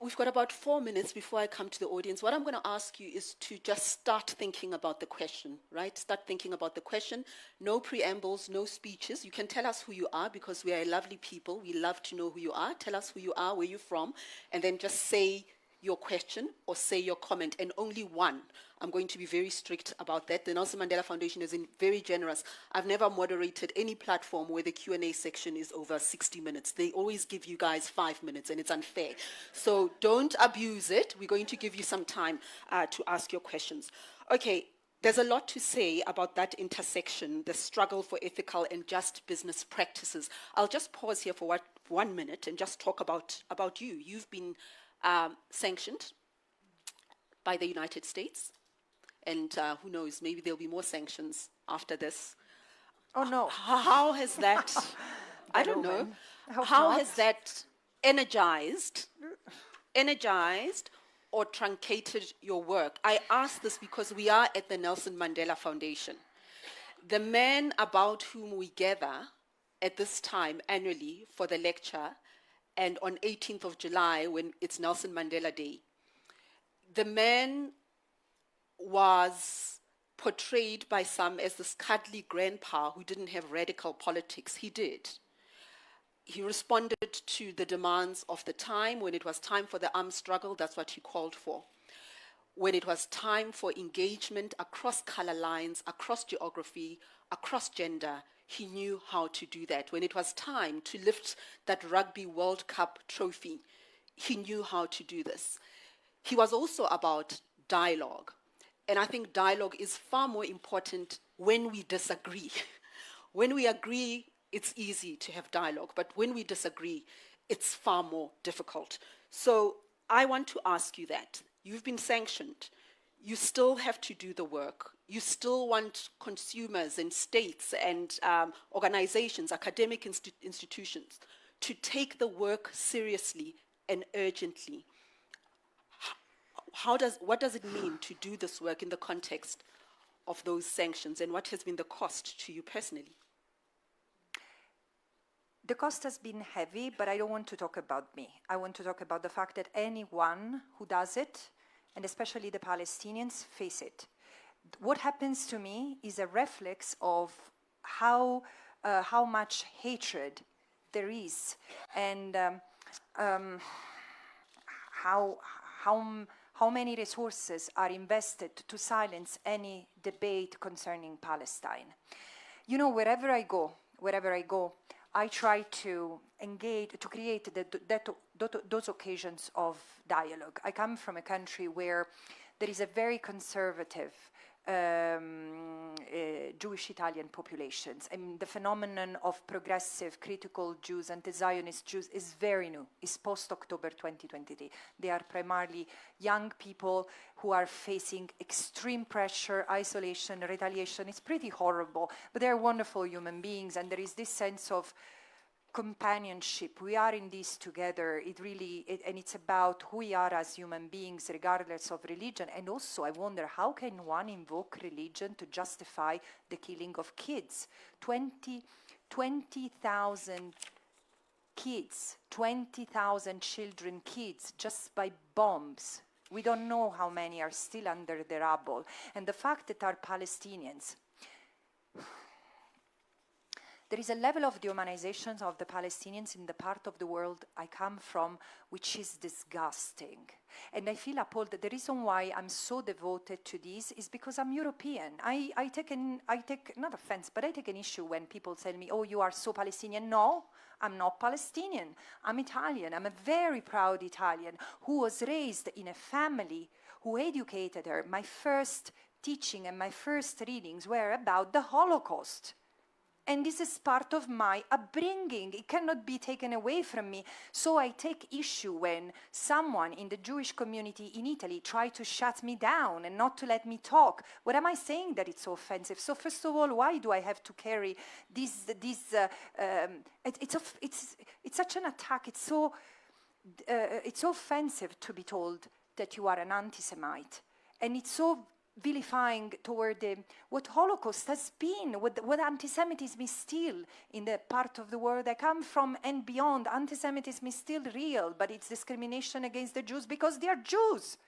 We've got about 4 minutes before I come to the audience. What I'm going to ask you is to just start thinking about the question, right? Start thinking about the question. No preambles, no speeches. You can tell us who you are because we are lovely people. We love to know who you are. Tell us who you are, where you're from, and then just say your question or say your comment, and only one. I'm going to be very strict about that. The Nelson Mandela Foundation is very generous. I've never moderated any platform where the Q&A section is over 60 minutes. They always give you guys 5 minutes, and it's unfair. So don't abuse it. We're going to give you some time to ask your questions. Okay, there's a lot to say about that intersection, the struggle for ethical and just business practices. I'll just pause here for 1 minute and just talk about you. You've been sanctioned by the United States. And who knows, maybe there'll be more sanctions after this. Oh, no. How has that, I don't know, how has that energized or truncated your work? I ask this because we are at the Nelson Mandela Foundation. The man about whom we gather at this time annually for the lecture, and on 18th of July when it's Nelson Mandela Day, the man was portrayed by some as this cuddly grandpa who didn't have radical politics. He did. He responded to the demands of the time. When it was time for the armed struggle, that's what he called for. When it was time for engagement across color lines, across geography, across gender, he knew how to do that. When it was time to lift that Rugby World Cup trophy, he knew how to do this. He was also about dialogue. And I think dialogue is far more important when we disagree. When we agree, it's easy to have dialogue. But when we disagree, it's far more difficult. So I want to ask you that. You've been sanctioned. You still have to do the work. You still want consumers and states and organizations, academic institutions, to take the work seriously and urgently. What does it mean to do this work in the context of those sanctions, and what has been the cost to you personally? The cost has been heavy, but I don't want to talk about me. I want to talk about the fact that anyone who does it, and especially the Palestinians, face it. What happens to me is a reflex of how much hatred there is. And how many resources are invested to silence any debate concerning Palestine. You know, wherever I go, I try to engage, to create those occasions of dialogue. I come from a country where there is a very conservative Jewish Italian populations. I mean, the phenomenon of progressive, critical Jews, anti-Zionist Jews is very new. It's post-October 2023. They are primarily young people who are facing extreme pressure, isolation, retaliation. It's pretty horrible, but they're wonderful human beings, and there is this sense of companionship. We are in this together. And it's about who we are as human beings, regardless of religion. And also, I wonder, how can one invoke religion to justify the killing of kids? 20,000 kids, 20,000 children, kids, just by bombs. We don't know how many are still under the rubble. And the fact that our Palestinians, there is a level of dehumanization of the Palestinians in the part of the world I come from, which is disgusting. And I feel appalled. The reason why I'm so devoted to this is because I'm European. I take, not offense, but I take an issue when people tell me, oh, you are so Palestinian. No, I'm not Palestinian. I'm Italian. I'm a very proud Italian who was raised in a family who educated her. My first teaching and my first readings were about the Holocaust. And this is part of my upbringing. It cannot be taken away from me. So I take issue when someone in the Jewish community in Italy tries to shut me down and not to let me talk. What am I saying that it's so offensive? So first of all, why do I have to carry this? It's such an attack. It's so offensive to be told that you are an anti-Semite. And it's so vilifying toward what Holocaust has been, what anti-Semitism is still in the part of the world I come from and beyond. Anti-Semitism is still real, but it's discrimination against the Jews because they are Jews.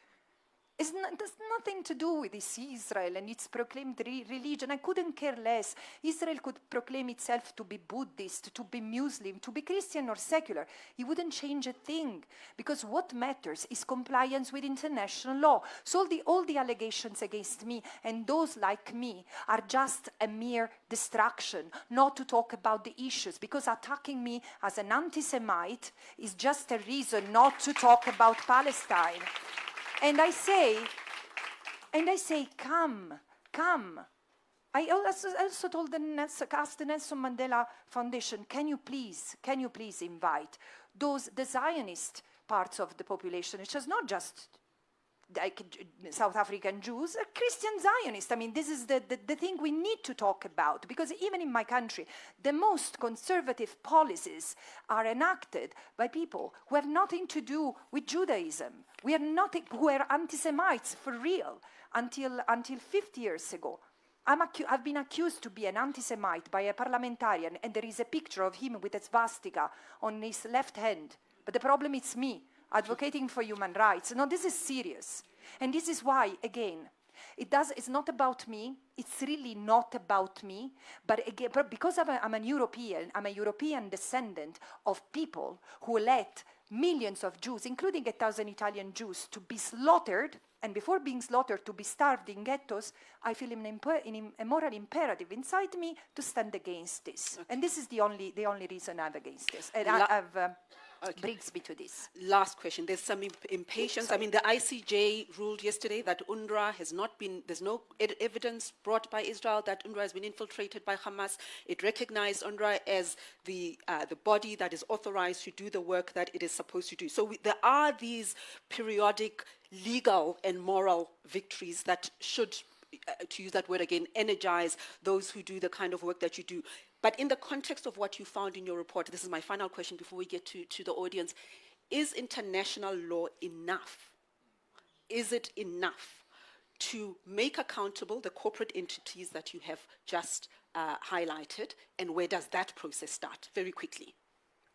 It has nothing to do with this Israel and its proclaimed religion. I couldn't care less. Israel could proclaim itself to be Buddhist, to be Muslim, to be Christian or secular. It wouldn't change a thing, because what matters is compliance with international law. So all the allegations against me and those like me are just a mere distraction, not to talk about the issues, because attacking me as an anti-Semite is just a reason not to talk about Palestine. And I say, come. I also asked the Nelson Mandela Foundation, can you please invite the Zionist parts of the population, which is not just like South African Jews, Christian Zionists. I mean, this is the thing we need to talk about, because even in my country, the most conservative policies are enacted by people who have nothing to do with Judaism. Who are anti-Semites for real until 50 years ago. I've been accused to be an anti-Semite by a parliamentarian, and there is a picture of him with a swastika on his left hand. But the problem is me, advocating for human rights. No, this is serious. And this is why, again, it's not about me. It's really not about me. But again, because I'm a European descendant of people who let millions of Jews, including 1,000 Italian Jews, to be slaughtered, and before being slaughtered, to be starved in ghettos, I feel a moral imperative inside me to stand against this. Okay. And this is the only reason I'm against this. And brings me to this. Last question. There's some impatience. I mean, the ICJ ruled yesterday that UNRWA has not been, there's no evidence brought by Israel that UNRWA has been infiltrated by Hamas. It recognized UNRWA as the body that is authorized to do the work that it is supposed to do. So there are these periodic legal and moral victories that should, to use that word again, energize those who do the kind of work that you do. But in the context of what you found in your report, this is my final question before we get to the audience, is international law enough? Is it enough to make accountable the corporate entities that you have just highlighted, and where does that process start? Very quickly.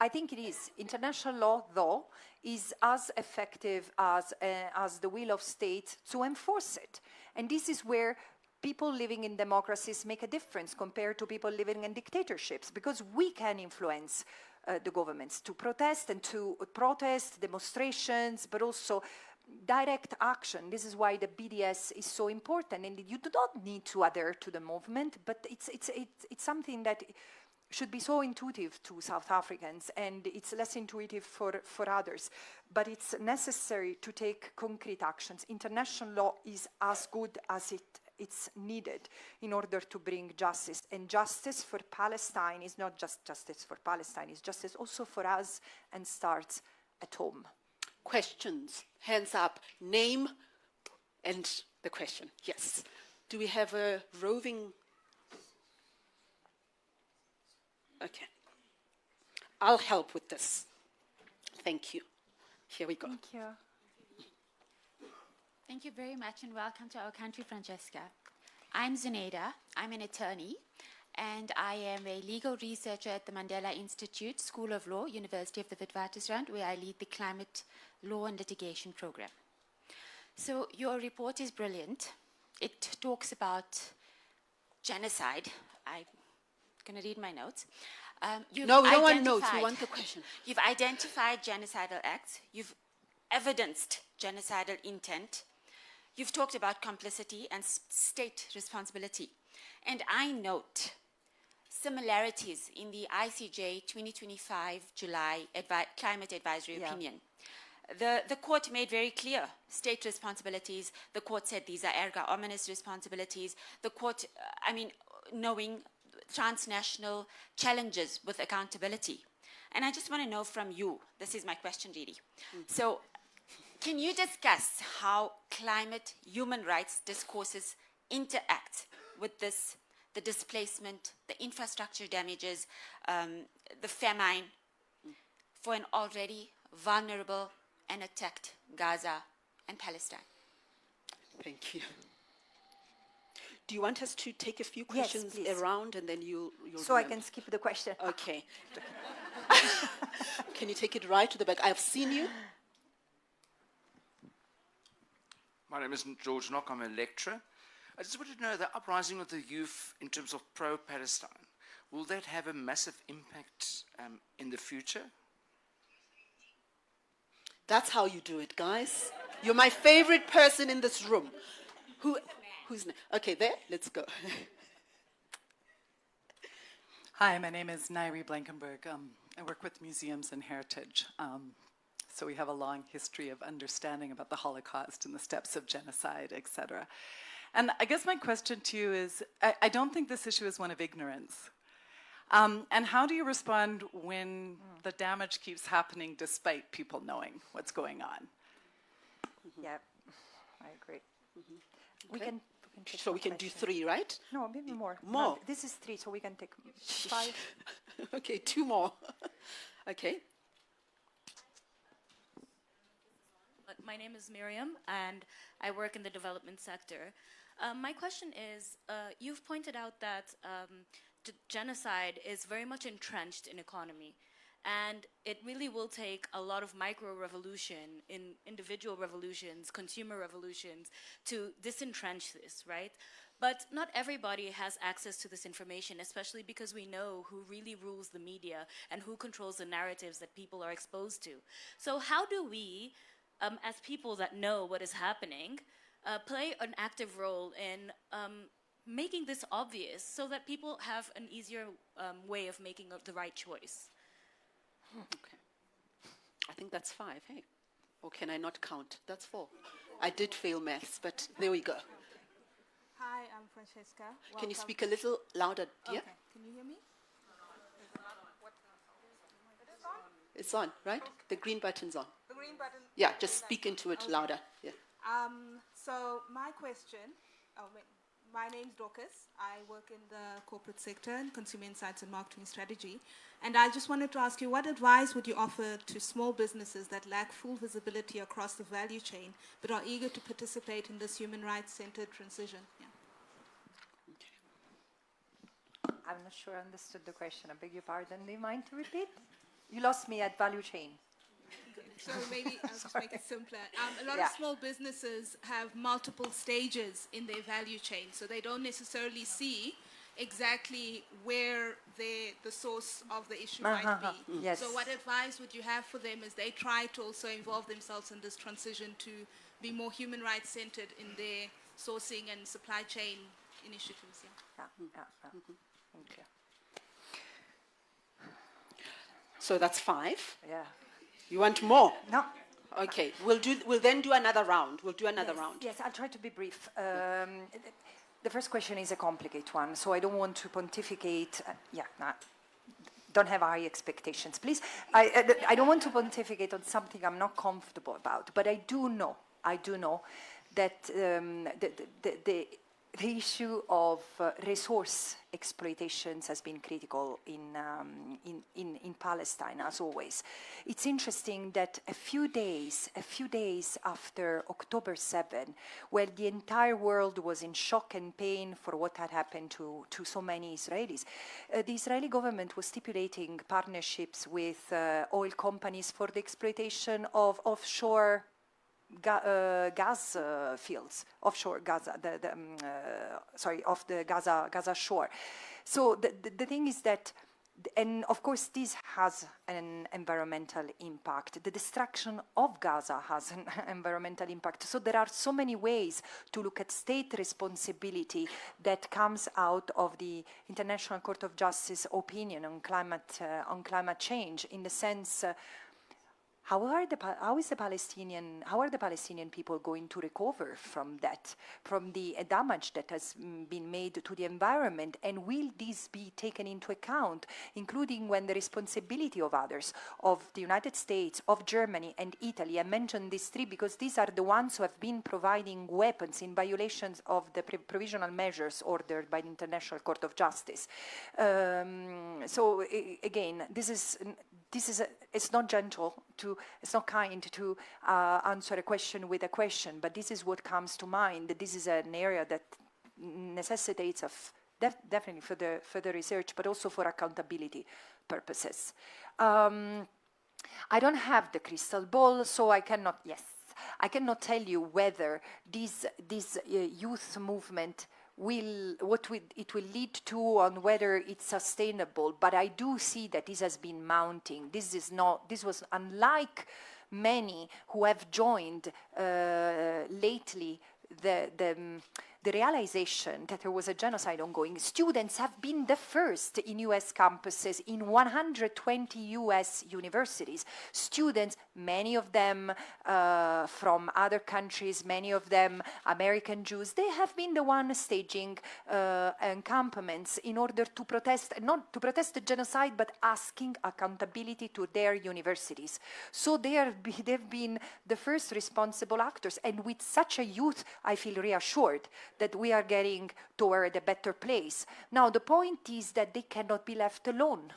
I think it is. International law, though, is as effective as the will of states to enforce it. And this is where people living in democracies make a difference compared to people living in dictatorships, because we can influence the governments to protest and to protest, demonstrations, but also direct action. This is why the BDS is so important, and you do not need to adhere to the movement, but it's something that should be so intuitive to South Africans, and it's less intuitive for others. But it's necessary to take concrete actions. International law is as good as it's needed in order to bring justice. And justice for Palestine is not just justice for Palestine, it's justice also for us, and starts at home. Questions? Hands up. Name and the question. Yes. Do we have a roving? Okay. I'll help with this. Thank you. Here we go. Thank you. Thank you very much and welcome to our country, Francesca. I'm Zunaida. I'm an attorney and I am a legal researcher at the Mandela Institute, School of Law, University of the Witwatersrand, where I lead the Climate Law and Litigation Program. So your report is brilliant. It talks about genocide. I'm going to read my notes. No, we don't want notes. We want the question. You've identified genocidal acts. You've evidenced genocidal intent. You've talked about complicity and state responsibility. And I note similarities in the ICJ 2025 July Climate Advisory Opinion. The court made very clear state responsibilities. The court said these are erga omnes responsibilities. The court, knowing transnational challenges with accountability. And I just want to know from you, this is my question really. So can you discuss how climate human rights discourses interact with this, the displacement, the infrastructure damages, the famine for an already vulnerable and attacked Gaza and Palestine? Thank you. Do you want us to take a few questions around and then you'll so remember? I can skip the question. Okay. Can you take it right to the back? I've seen you. My name is George Knock. I'm a lecturer. I just wanted to know the uprising of the youth in terms of pro-Palestine. Will that have a massive impact in the future? That's how you do it, guys. You're my favorite person in this room. Who's okay, there? Let's go. Hi, my name is Nairi Blankenberg. I work with museums and heritage. So we have a long history of understanding about the Holocaust and the steps of genocide, et cetera. And I guess my question to you is, I don't think this issue is one of ignorance. And how do you respond when the damage keeps happening despite people knowing what's going on? Yeah, I agree. Okay. We can so we can do 3, right? No, maybe more. More? No, this is 3, so we can take 5. Okay, 2 more. Okay. My name is Miriam, and I work in the development sector. My question is, you've pointed out that genocide is very much entrenched in economy, and it really will take a lot of micro-revolution in individual revolutions, consumer revolutions, to disentrench this, right? But not everybody has access to this information, especially because we know who really rules the media and who controls the narratives that people are exposed to. So how do we, as people that know what is happening, play an active role in making this obvious so that people have an easier way of making the right choice? Okay. I think that's 5, hey? Or can I not count? That's 4. I did fail maths, but there we go. Hi, I'm Francesca. Can you speak a little louder, dear? Okay. Can you hear me? It's on, right? Okay. The green button's on. The green button? Yeah, just speak into it louder. Yeah. So my question, my name's Dorcas. I work in the corporate sector in consumer insights and marketing strategy. And I just wanted to ask you, what advice would you offer to small businesses that lack full visibility across the value chain, but are eager to participate in this human rights-centered transition? Yeah. I'm not sure I understood the question. I beg your pardon. Do you mind to repeat? You lost me at value chain. So maybe I'll just make it simpler. A lot of small businesses have multiple stages in their value chain, so they don't necessarily see exactly where the source of the issue might be. Yes. So what advice would you have for them as they try to also involve themselves in this transition to be more human rights centered in their sourcing and supply chain initiatives? Thank you. So that's 5. Yeah. You want more? No. Okay, we'll then do another round. We'll do another round. Yes, I'll try to be brief. The first question is a complicated one, so I don't want to pontificate. Don't have high expectations, please. I don't want to pontificate on something I'm not comfortable about, but I do know that the issue of resource exploitations has been critical in Palestine, as always. It's interesting that a few days after October 7, where the entire world was in shock and pain for what had happened to so many Israelis, the Israeli government was stipulating partnerships with oil companies for the exploitation of offshore gas fields, offshore Gaza, off the Gaza shore. So the thing is that, and of course this has an environmental impact. The destruction of Gaza has an environmental impact. So there are so many ways to look at state responsibility that comes out of the International Court of Justice opinion on climate change, in the sense. How are the Palestinian people going to recover from that, from the damage that has been made to the environment? And will this be taken into account, including when the responsibility of others, of the United States, of Germany and Italy? I mentioned these 3 because these are the ones who have been providing weapons in violations of the provisional measures ordered by the International Court of Justice. So again, it's not gentle it's not kind to answer a question with a question, but this is what comes to mind. This is an area that necessitates of definitely for the research, but also for accountability purposes. I don't have the crystal ball, so I cannot tell you whether this youth movement it will lead to, on whether it's sustainable, but I do see that this has been mounting. This was unlike many who have joined lately the realization that there was a genocide ongoing. Students have been the first in US campuses, in 120 US universities. Students, many of them from other countries, many of them American Jews, they have been the ones staging encampments in order to protest, not to protest the genocide, but asking accountability to their universities. So they've been the first responsible actors. And with such a youth, I feel reassured that we are getting toward a better place. Now, the point is that they cannot be left alone.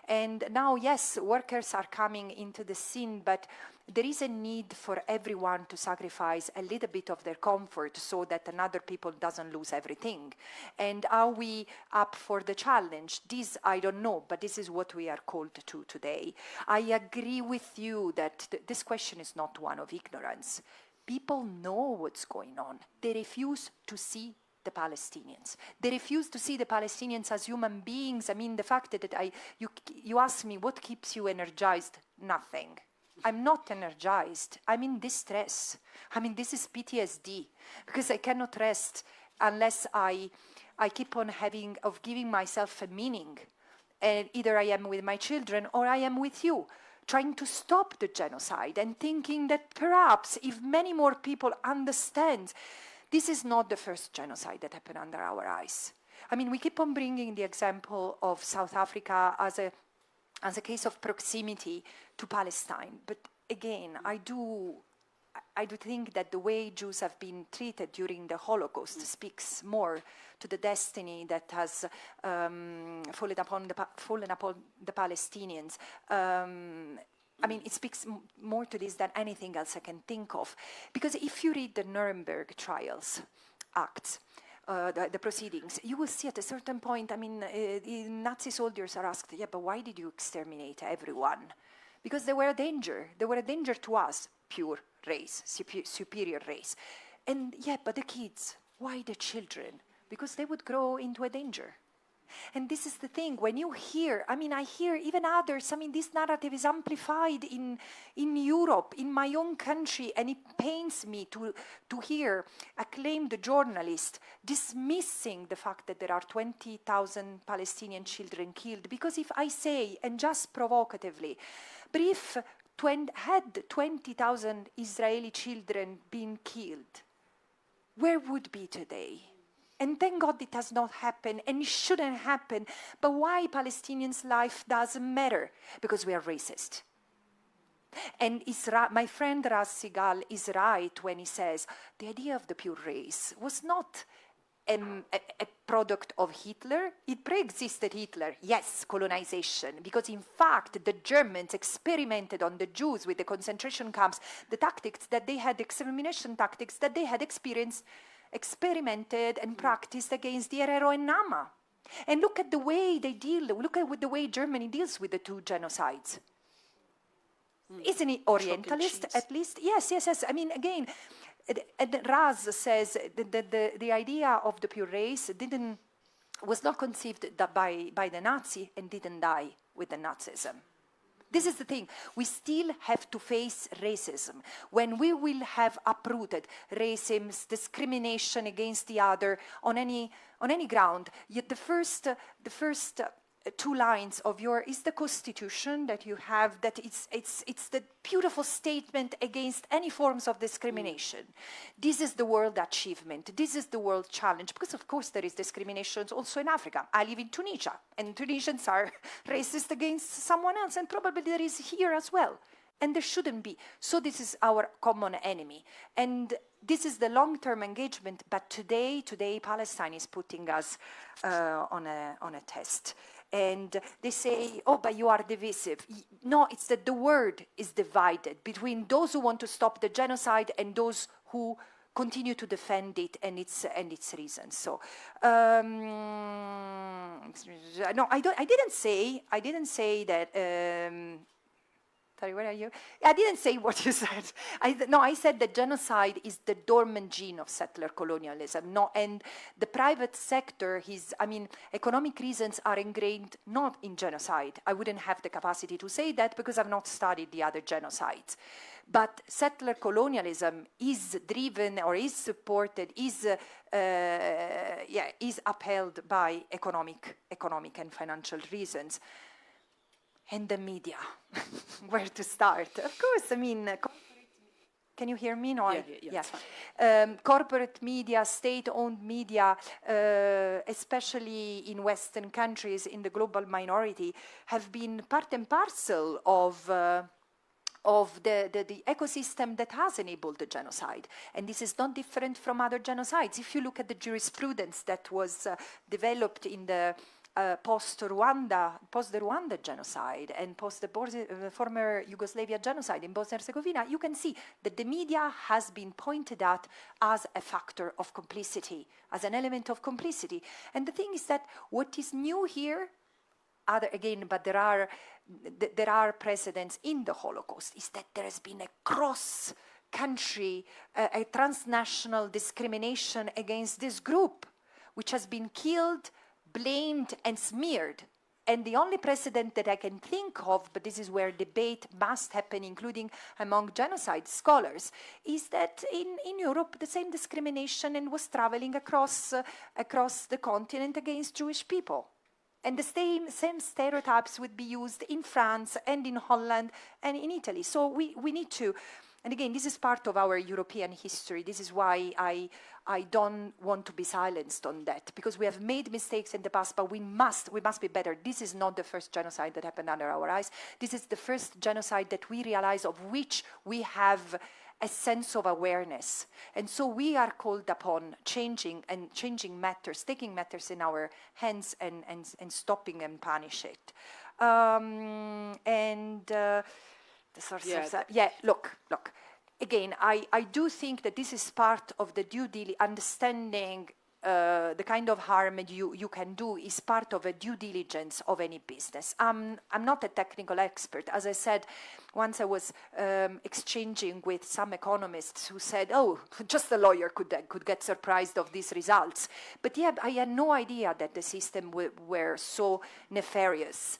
And now, yes, workers are coming into the scene, but there is a need for everyone to sacrifice a little bit of their comfort so that another people doesn't lose everything. And are we up for the challenge? This, I don't know, but this is what we are called to today. I agree with you that this question is not one of ignorance. People know what's going on. They refuse to see the Palestinians. They refuse to see the Palestinians as human beings. I mean, the fact that you ask me, what keeps you energized? Nothing. I'm not energized. I'm in distress. I mean, this is PTSD, because I cannot rest unless I keep on giving myself a meaning. And either I am with my children or I am with you, trying to stop the genocide and thinking that perhaps if many more people understand, this is not the first genocide that happened under our eyes. I mean, we keep on bringing the example of South Africa as a case of proximity to Palestine. But again, I do think that the way Jews have been treated during the Holocaust speaks more to the destiny that has fallen upon the Palestinians. I mean, it speaks more to this than anything else I can think of. Because if you read the Nuremberg trials, acts, the proceedings, you will see at a certain point, I mean, Nazi soldiers are asked, yeah, but why did you exterminate everyone? Because they were a danger. They were a danger to us, pure race, superior race. And yeah, but the kids, why the children? Because they would grow into a danger. And this is the thing, when you hear, I mean, I hear even others, I mean, this narrative is amplified in Europe, in my own country, and it pains me to hear acclaimed journalists dismissing the fact that there are 20,000 Palestinian children killed. Because if I say, and just provocatively, but if had 20,000 Israeli children been killed, where would be today? And thank God it has not happened, and it shouldn't happen. But why Palestinians' life doesn't matter? Because we are racist. And my friend Raz Sigal is right when he says the idea of the pure race was not a product of Hitler. It pre-existed Hitler, yes, colonization, because in fact the Germans experimented on the Jews with the concentration camps, the tactics that they had, extermination tactics that they had experimented and practiced against the Herero and Nama. And look at the way they deal, look at the way Germany deals with the two genocides. Isn't it Orientalist, at least? Yes. I mean, again, Raz says the idea of the pure race was not conceived by the Nazi and didn't die with the Nazism. This is the thing. We still have to face racism. When we will have uprooted racism, discrimination against the other on any ground, yet the first two lines of is the Constitution that you have, that it's the beautiful statement against any forms of discrimination. This is the world achievement. This is the world challenge, because of course there is discrimination also in Africa. I live in Tunisia, and Tunisians are racist against someone else, and probably there is here as well. And there shouldn't be. So this is our common enemy. And this is the long-term engagement, but today Palestine is putting us on a test. And they say, oh, but you are divisive. No, it's that the word is divided between those who want to stop the genocide and those who continue to defend it and its reasons. So, no, I didn't say that. Sorry, where are you? I didn't say what you said. I said that genocide is the dormant gene of settler colonialism. No, and the private sector, economic reasons are ingrained not in genocide. I wouldn't have the capacity to say that because I've not studied the other genocides. But settler colonialism is driven or is supported, is upheld by economic and financial reasons. And the media, where to start? Of course, can you hear me? No, Yeah. Corporate media, state-owned media, especially in Western countries, in the global minority, have been part and parcel of the ecosystem that has enabled the genocide. And this is not different from other genocides. If you look at the jurisprudence that was developed in the post-Rwanda genocide and post the former Yugoslavia genocide in Bosnia and Herzegovina, you can see that the media has been pointed at as a factor of complicity, as an element of complicity. And the thing is that what is new here, but there are precedents in the Holocaust, is that there has been a cross-country, a transnational discrimination against this group, which has been killed, blamed and smeared. And the only precedent that I can think of, but this is where debate must happen, including among genocide scholars, is that in Europe the same discrimination was traveling across the continent against Jewish people. And the same stereotypes would be used in France and in Holland and in Italy. So we need to, and again, this is part of our European history. This is why I don't want to be silenced on that, because we have made mistakes in the past, but we must be better. This is not the first genocide that happened under our eyes. This is the first genocide that we realize, of which we have a sense of awareness. And so we are called upon changing matters, taking matters in our hands and stopping and punish it. Look. Again, I do think that this is part of the due diligence, understanding the kind of harm you can do is part of a due diligence of any business. I'm not a technical expert. As I said, once I was exchanging with some economists who said, oh, just a lawyer could get surprised of these results. But yeah, I had no idea that the system were so nefarious.